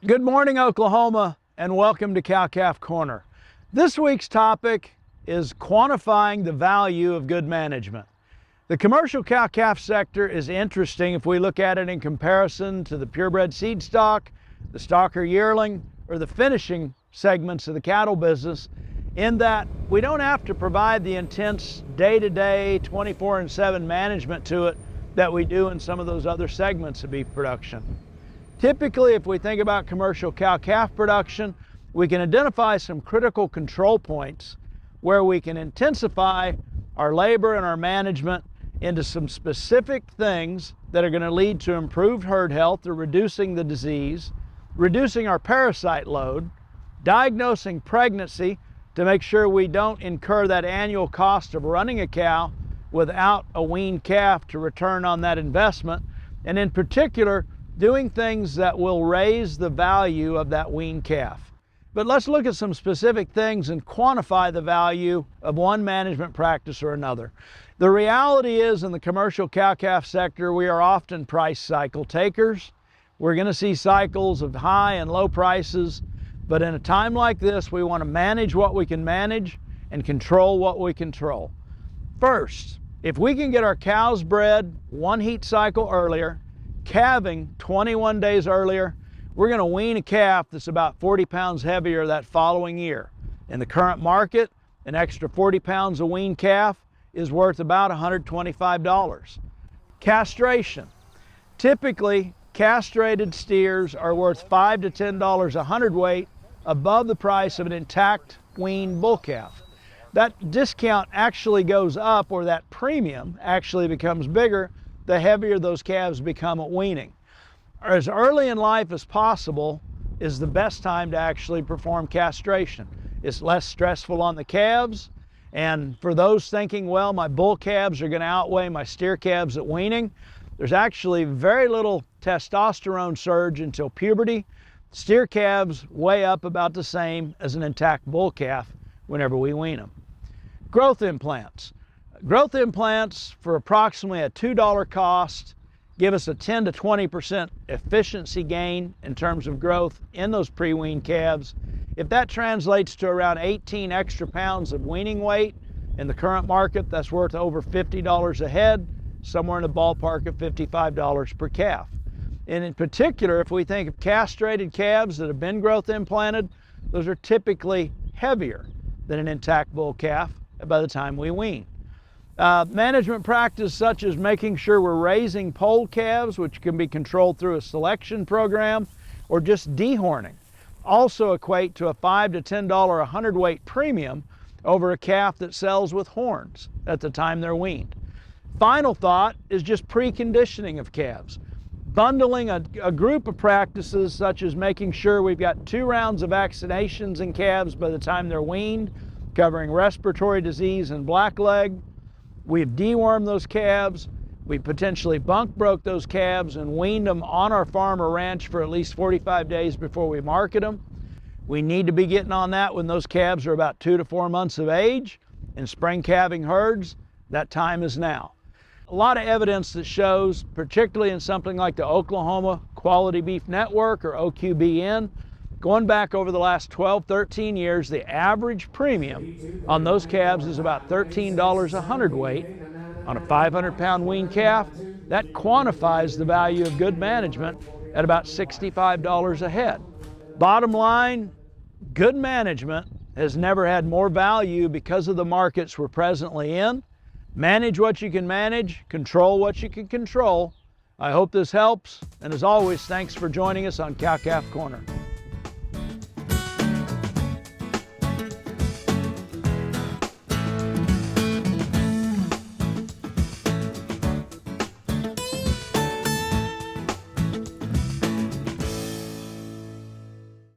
Good morning, Oklahoma, and welcome to Cow-Calf Corner. This week's topic is quantifying the value of good management. The commercial cow-calf sector is interesting if we look at it in comparison to the purebred seed stock, the stocker yearling, or the finishing segments of the cattle business, in that we don't have to provide the intense day-to-day 24/7 management to it that we do in some of those other segments of beef production. Typically, if we think about commercial cow-calf production, we can identify some critical control points where we can intensify our labor and our management into some specific things that are going to lead to improved herd health or reducing the disease, reducing our parasite load, diagnosing pregnancy to make sure we don't incur that annual cost of running a cow without a weaned calf to return on that investment, and in particular, doing things that will raise the value of that weaned calf. But let's look at some specific things and quantify the value of one management practice or another. The reality is, in the commercial cow-calf sector, we are often price cycle takers. We're going to see cycles of high and low prices, but in a time like this, we want to manage what we can manage and control what we control. First, if we can get our cows bred one heat cycle earlier, calving 21 days earlier, we're going to wean a calf that's about 40 pounds heavier that following year. In the current market, an extra 40 pounds of weaned calf is worth about $125. Castration. Typically, castrated steers are worth $5 to $10 a hundredweight above the price of an intact weaned bull calf. That discount actually goes up, or that premium actually becomes bigger the heavier those calves become at weaning. As early in life as possible is the best time to actually perform castration. It's less stressful on the calves, and for those thinking, well, my bull calves are going to outweigh my steer calves at weaning, there's actually very little testosterone surge until puberty. Steer calves weigh up about the same as an intact bull calf whenever we wean them. Growth implants. Growth implants for approximately a $2 cost give us a 10 to 20% efficiency gain in terms of growth in those pre-weaned calves. If that translates to around 18 extra pounds of weaning weight in the current market, that's worth over $50 a head, somewhere in the ballpark of $55 per calf. And in particular, if we think of castrated calves that have been growth implanted, those are typically heavier than an intact bull calf by the time we wean. Management practice such as making sure we're raising polled calves, which can be controlled through a selection program, or just dehorning, also equate to a $5 to $10 a hundredweight premium over a calf that sells with horns at the time they're weaned. Final thought is just preconditioning of calves. Bundling a group of practices such as making sure we've got 2 rounds of vaccinations in calves by the time they're weaned, covering respiratory disease and blackleg. We've dewormed those calves, we potentially bunk broke those calves and weaned them on our farm or ranch for at least 45 days before we market them. We need to be getting on that when those calves are about 2 to 4 months of age. In spring calving herds, that time is now. A lot of evidence that shows, particularly in something like the Oklahoma Quality Beef Network, or OQBN, going back over the last 12, 13 years, the average premium on those calves is about $13 a hundredweight on a 500-pound weaned calf. That quantifies the value of good management at about $65 a head. Bottom line, good management has never had more value because of the markets we're presently in. Manage what you can manage, control what you can control. I hope this helps, and as always, thanks for joining us on Cow-Calf Corner.